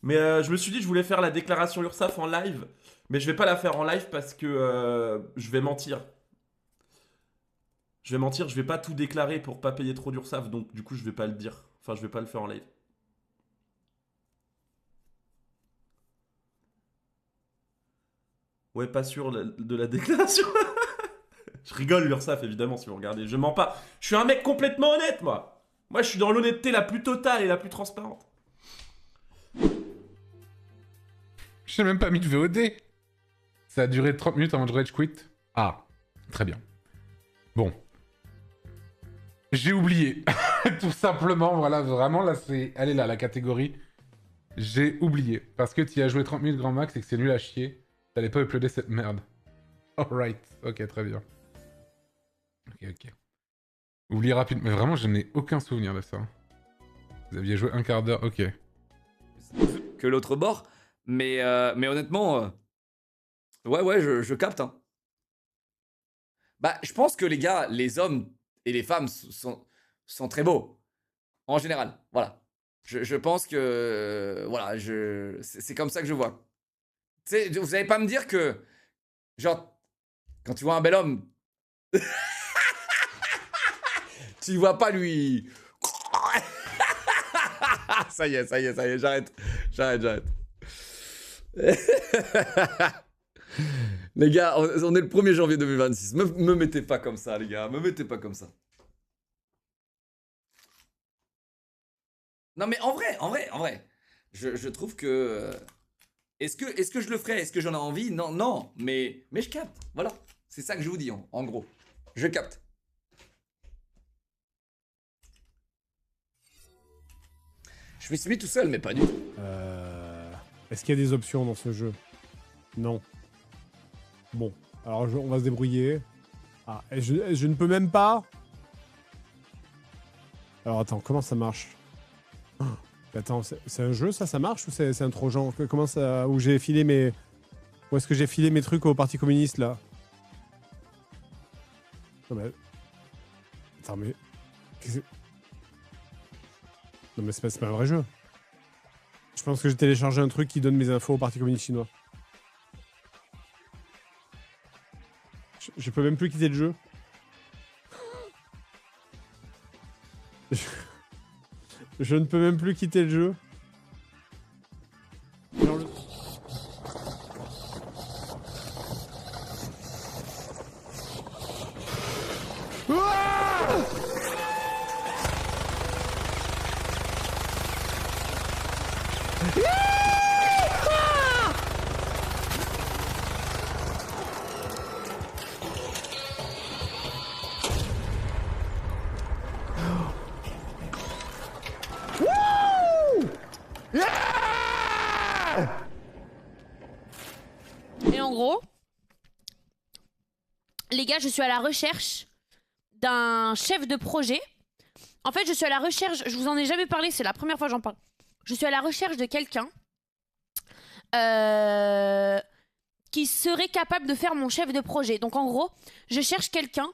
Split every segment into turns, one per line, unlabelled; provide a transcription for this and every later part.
Mais je me suis dit que je voulais faire la déclaration URSAF en live. Mais je vais pas la faire en live parce que je vais mentir. Je vais pas tout déclarer pour pas payer trop d'URSAF. Donc du coup, je vais pas le dire. Enfin, je vais pas le faire en live. Ouais, pas sûr de la déclaration. Je rigole, l'URSAF, évidemment, si vous regardez. Je mens pas. Je suis un mec complètement honnête, moi. Moi, je suis dans l'honnêteté la plus totale et la plus transparente.
J'ai même pas mis de VOD. Ça a duré 30 minutes avant de rage quit. Ah, très bien. Bon. J'ai oublié. Tout simplement, voilà, vraiment, là, c'est... Elle est là, la catégorie. J'ai oublié. Parce que tu as joué 30 minutes grand max et que c'est nul à chier. T'allais pas uploader cette merde. Alright. Ok, très bien. Ok. Oubliez rapide. Mais vraiment, je n'ai aucun souvenir de ça. Vous aviez joué un quart d'heure, ok.
Que l'autre bord. Mais honnêtement, ouais, je capte. Hein. Bah, je pense que les gars, les hommes et les femmes sont très beaux. En général, voilà. Je pense que, voilà, c'est comme ça que je vois. Tu sais, vous allez pas me dire que, genre, quand tu vois un bel homme, tu vois pas lui... Ça y est, j'arrête. Les gars, on est le 1er janvier 2026. Me mettez pas comme ça, les gars. Me mettez pas comme ça. Non, mais en vrai. Je trouve que... Est-ce que je le ferais? Est-ce que j'en ai envie? Non. Mais je capte. Voilà. C'est ça que je vous dis, en gros. Je capte. Je me suis mis tout seul, mais pas du tout.
Est-ce qu'il y a des options dans ce jeu? Non. Bon, alors on va se débrouiller. Ah, et je ne peux même pas. Alors attends, comment ça marche? Attends, c'est un jeu ça marche ou c'est un trojan? Comment ça... Où j'ai filé mes... Où est-ce que j'ai filé mes trucs au Parti communiste là? Non mais... Attends mais... Non mais c'est pas un vrai jeu. Je pense que j'ai téléchargé un truc qui donne mes infos au Parti communiste chinois. Je peux même plus quitter le jeu. Je ne peux même plus quitter le jeu.
Et en gros, les gars, je suis à la recherche d'un chef de projet. En fait, je suis à la recherche, je vous en ai jamais parlé, c'est la première fois que j'en parle. Je suis à la recherche de quelqu'un qui serait capable de faire mon chef de projet. Donc en gros, je cherche quelqu'un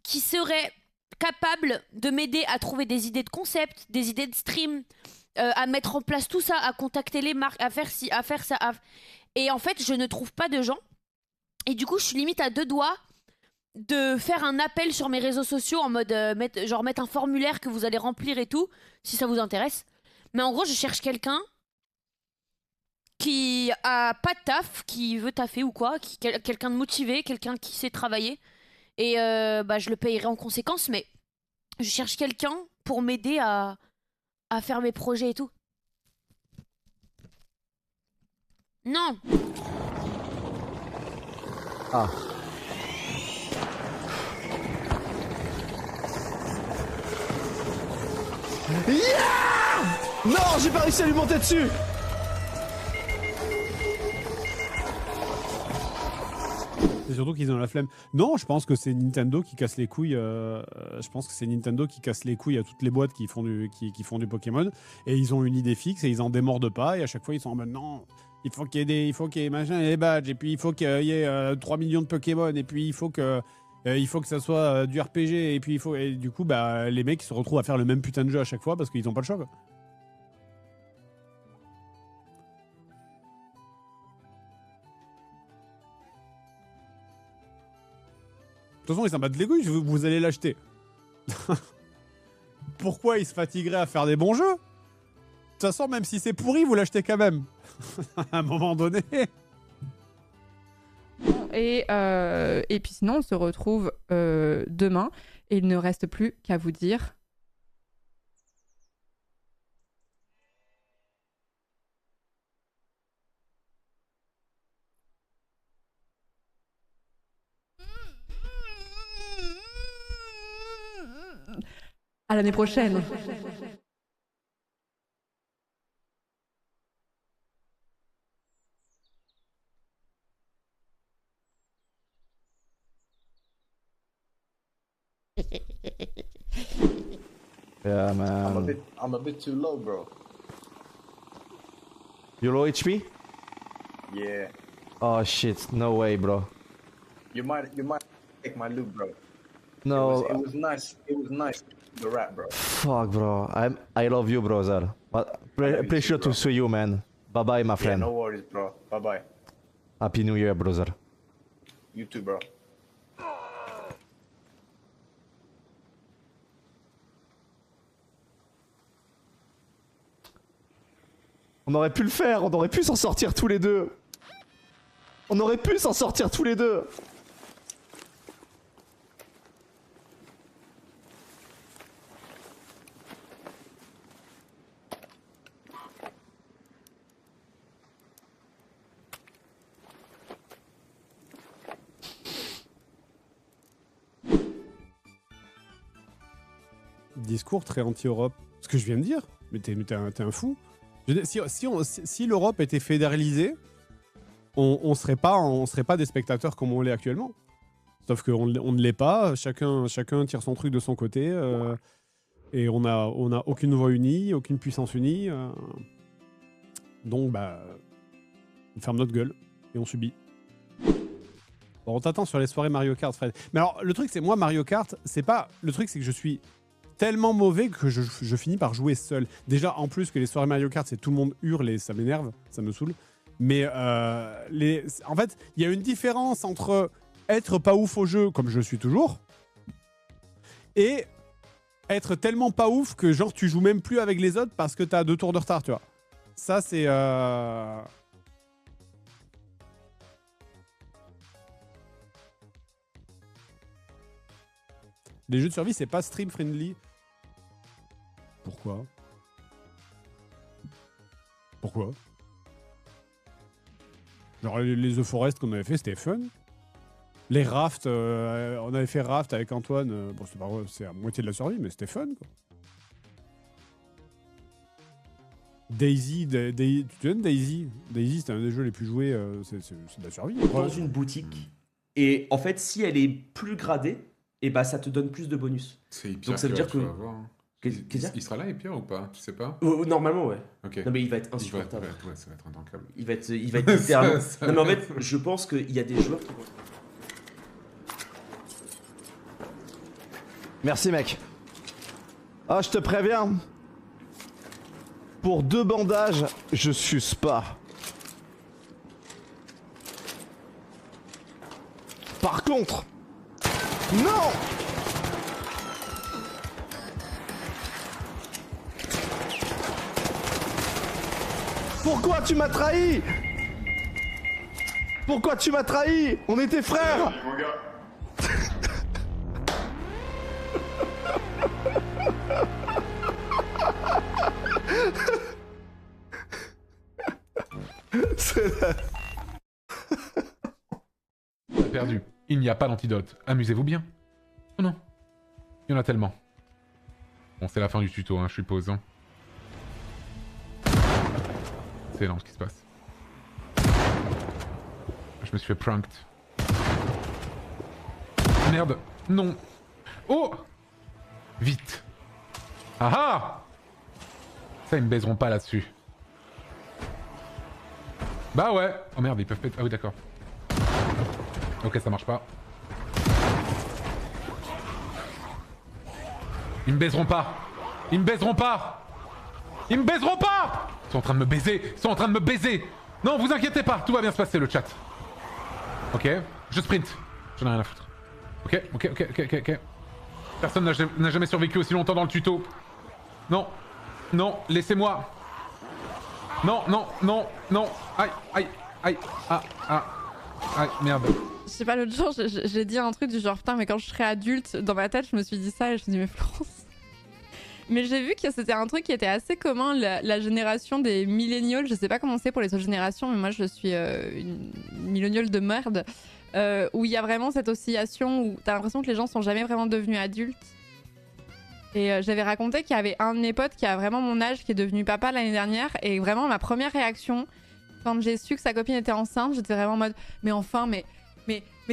qui serait capable de m'aider à trouver des idées de concept, des idées de stream, à mettre en place tout ça, à contacter les marques, à faire ci, à faire ça. Et en fait, je ne trouve pas de gens. Et du coup, je suis limite à deux doigts de faire un appel sur mes réseaux sociaux en mode mettre un formulaire que vous allez remplir et tout, si ça vous intéresse. Mais en gros, je cherche quelqu'un qui a pas de taf, qui veut taffer ou quoi, quelqu'un de motivé, quelqu'un qui sait travailler. Et je le payerai en conséquence, mais je cherche quelqu'un pour m'aider à faire mes projets et tout. Non.
Ah. Yeah! Non, j'ai pas réussi à lui monter dessus. C'est surtout qu'ils ont la flemme. Non, je pense que c'est Nintendo qui casse les couilles. Je pense que c'est Nintendo qui casse les couilles à toutes les boîtes qui font du Pokémon. Et ils ont une idée fixe et ils en démordent pas. Et à chaque fois, ils sont en mode non, il faut qu'il y ait machin, et des badges. Et puis il faut qu'il y ait 3 millions de Pokémon. Et puis il faut que ça soit du RPG. Et puis et du coup, les mecs ils se retrouvent à faire le même putain de jeu à chaque fois parce qu'ils ont pas le choix. Quoi. toute façon, ils s'en battent les couilles, vous allez l'acheter. Pourquoi ils se fatigueraient à faire des bons jeux? De toute façon, même si c'est pourri, vous l'achetez quand même. À un moment donné.
Et puis sinon, on se retrouve demain. Et il ne reste plus qu'à vous dire... À l'année prochaine.
Yeah, man.
I'm a bit too low, bro.
You low HP?
Yeah.
Oh shit, no way, bro.
You might take my loot, bro.
No,
It was nice. It was nice. The rat, bro.
fuck, bro. I love you, brother. But
love you
pleasure
too,
to
bro.
see you, man. Bye bye, my
Yeah,
friend.
no worries, bro. Bye bye.
Happy New Year, brother.
You too, bro.
On aurait pu le faire, on aurait pu s'en sortir tous les deux. On aurait pu s'en sortir tous les deux.
Discours très anti-Europe. Ce que je viens de dire. Mais t'es un fou. Je veux dire, si l'Europe était fédéralisée, on serait pas des spectateurs comme on l'est actuellement. Sauf qu'on ne l'est pas. Chacun tire son truc de son côté. Et on a aucune voix unie, aucune puissance unie. Donc, bah, on ferme notre gueule et on subit. Bon, on t'attend sur les soirées Mario Kart, Fred. Mais alors, le truc, c'est moi, Mario Kart, c'est pas... Le truc, c'est que je suis tellement mauvais que je finis par jouer seul. Déjà, en plus que les soirées Mario Kart, c'est tout le monde hurle et ça m'énerve, ça me saoule. Mais en fait, il y a une différence entre être pas ouf au jeu, comme je suis toujours, et être tellement pas ouf que genre tu joues même plus avec les autres parce que t'as 2 tours de retard, tu vois. Ça, c'est... Les jeux de survie, c'est pas stream friendly. Pourquoi? Pourquoi? Genre les The Forest qu'on avait fait, c'était fun. Les rafts, on avait fait raft avec Antoine. Bon, c'est à moitié de la survie, mais c'était fun, quoi. Daisy, tu te souviens de Daisy? Daisy, c'était un des jeux les plus joués, c'est de la survie.
Dans une boutique. Et en fait, si elle est plus gradée, et bah ça te donne plus de bonus.
C'est Pierre.
Donc ça veut dire que...
Il sera là, Pierre, ou pas? Tu sais pas?
Normalement, ouais.
Ok.
Non, mais il va être
Ouais,
insupportable.
ça va être intankable.
Il va être littéralement...
Ça
Non, mais en
va
fait, je pense qu'il y a des joueurs qui vont...
Merci, mec. Ah, je te préviens. Pour 2 bandages, je suce pas. Par contre... Non! Pourquoi tu m'as trahi? Pourquoi tu m'as trahi? On était frères!
On a perdu. Il n'y a pas d'antidote. Amusez-vous bien. Oh non. Il y en a tellement. Bon, c'est la fin du tuto, hein, je suppose. Hein. C'est énorme ce qui se passe. Je me suis fait pranked. Merde. Non. Oh! Vite. Ah ah! Ça, ils me baiseront pas là-dessus. Bah ouais. Oh merde, ils peuvent pas... Ah oui, d'accord. Ok, ça marche pas. Ils me baiseront pas. Ils me baiseront pas. Ils me baiseront pas. Ils sont en train de me baiser. Ils sont en train de me baiser. Non, vous inquiétez pas. Tout va bien se passer, le chat. Ok, je sprint. J'en ai rien à foutre. Ok. Personne n'a jamais survécu aussi longtemps dans le tuto. Non, laissez-moi. Non. Aïe, merde.
Je sais pas, l'autre jour, j'ai dit un truc du genre, putain, mais quand je serai adulte, dans ma tête, je me suis dit ça et je me suis dit, mais Florence. Mais j'ai vu que c'était un truc qui était assez commun, la génération des millennials. Je sais pas comment c'est pour les autres générations, mais moi, je suis une millennial de merde. Où il y a vraiment cette oscillation où t'as l'impression que les gens sont jamais vraiment devenus adultes. Et j'avais raconté qu'il y avait un de mes potes qui a vraiment mon âge, qui est devenu papa l'année dernière. Et vraiment, ma première réaction, quand j'ai su que sa copine était enceinte, j'étais vraiment en mode, mais enfin, mais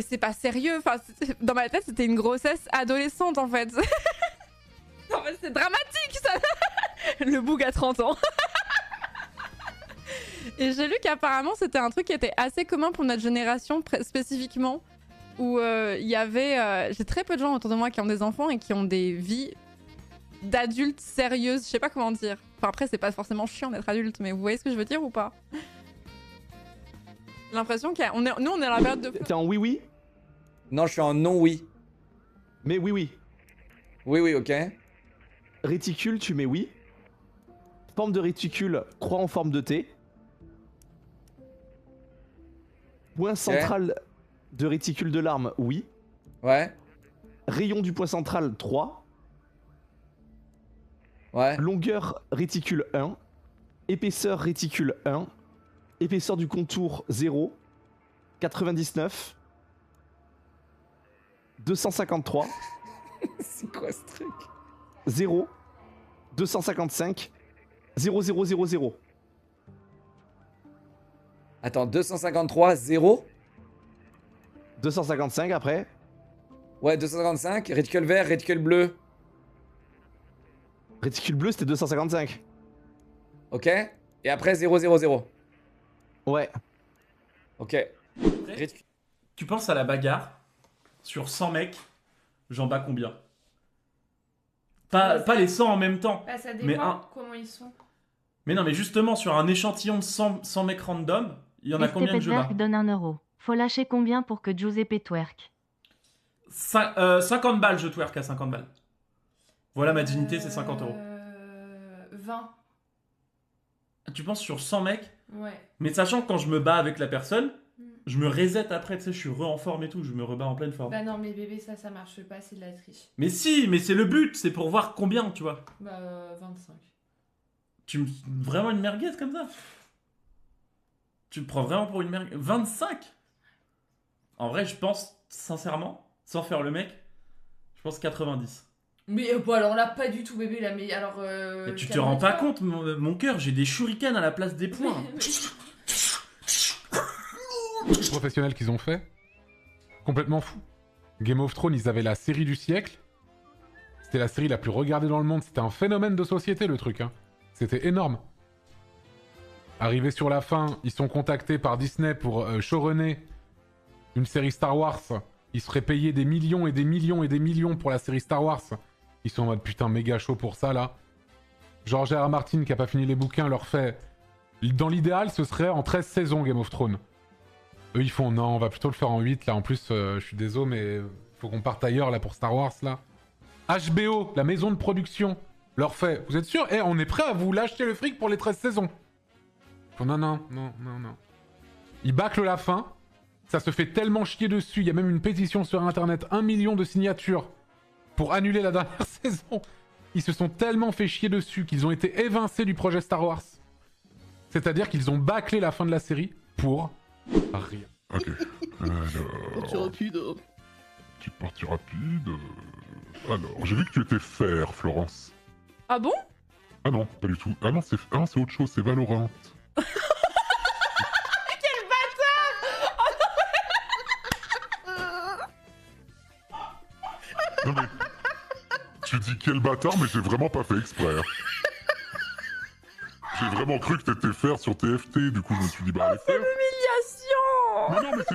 c'est pas sérieux. Enfin, dans ma tête, c'était une grossesse adolescente en fait. Non, mais c'est dramatique ça. Le boug à 30 ans. Et j'ai lu qu'apparemment c'était un truc qui était assez commun pour notre génération spécifiquement, où il y avait... j'ai très peu de gens autour de moi qui ont des enfants et qui ont des vies d'adultes sérieuses, je sais pas comment dire. Enfin après c'est pas forcément chiant d'être adulte, mais vous voyez ce que je veux dire ou pas? J'ai l'impression qu'on est... Nous on est dans la période de...
T'es en oui?
Non, je suis en non-oui.
Mais oui.
Oui, ok.
Réticule, tu mets oui. Forme de réticule, croix en forme de T. Point central de réticule de larme, oui.
Ouais.
Rayon du point central, 3.
Ouais.
Longueur réticule 1. Épaisseur réticule 1. Épaisseur du contour 0. 99. 253.
C'est quoi ce truc?
0. 255. 0000.
Attends, 253, 0.
255 après.
Ouais, 255, réticule vert, réticule bleu.
Réticule bleu c'était 255.
Ok. Et après 000.
Ouais.
Ok.
Tu penses à la bagarre, sur 100 mecs, j'en bats combien? Pas les 100 en même temps.
Bah, ça dépend
Mais un...
comment ils sont.
Mais non, mais justement, sur un échantillon de 100 mecs random, il y en a combien que je bats?
donne 1 euro. Faut lâcher combien pour que Giuseppe twerk?
50 balles, je twerk à 50 balles. Voilà, ma dignité, c'est 50 euros.
20.
Tu penses sur 100 mecs?
Ouais.
Mais sachant que quand je me bats avec la personne, je me reset après, tu sais, je suis en forme et tout, je me rebats en pleine forme.
Bah non, mais bébé, ça marche pas, c'est de la triche.
Mais si, mais c'est le but, c'est pour voir combien, tu vois.
Bah 25.
Tu me... Vraiment une merguez comme ça? Tu me prends vraiment pour une merguez? 25? En vrai, je pense, sincèrement, sans faire le mec, je pense 90.
Mais bon, alors là, pas du tout, bébé, là, mais alors...
Mais tu te rends pas compte, mon cœur, j'ai des shurikens à la place des poings.
Professionnels qu'ils ont fait, complètement fou. Game of Thrones, ils avaient la série du siècle. C'était la série la plus regardée dans le monde. C'était un phénomène de société, le truc. Hein. C'était énorme. Arrivé sur la fin, ils sont contactés par Disney pour showrunner une série Star Wars. Ils seraient payés des millions et des millions et des millions pour la série Star Wars. Ils sont en mode putain méga chaud pour ça là. George R. R. Martin qui a pas fini les bouquins leur fait... Dans l'idéal, ce serait en 13 saisons Game of Thrones. Eux ils font non, on va plutôt le faire en 8 là. En plus, je suis désolé mais faut qu'on parte ailleurs là pour Star Wars là. HBO, la maison de production, leur fait... Vous êtes sûr? Eh, on est prêt à vous lâcher le fric pour les 13 saisons. Non. Ils bâclent la fin. Ça se fait tellement chier dessus. Il y a même une pétition sur internet. 1 million de signatures pour annuler la dernière saison. Ils se sont tellement fait chier dessus qu'ils ont été évincés du projet Star Wars. C'est-à-dire qu'ils ont bâclé la fin de la série pour rien.
Ok. Alors...
Partie rapide.
Petite partie rapide. Alors, j'ai vu que tu étais fer, Florence.
Ah bon?
Ah non, pas du tout. Ah non, c'est autre chose, c'est Valorant.
Quel
Non mais... Tu dis quel bâtard, mais j'ai vraiment pas fait exprès. Hein. J'ai vraiment cru que t'étais fer sur TFT, du coup je me suis dit bah allez faire.
L'humiliation!
Mais non, mais c'est juste...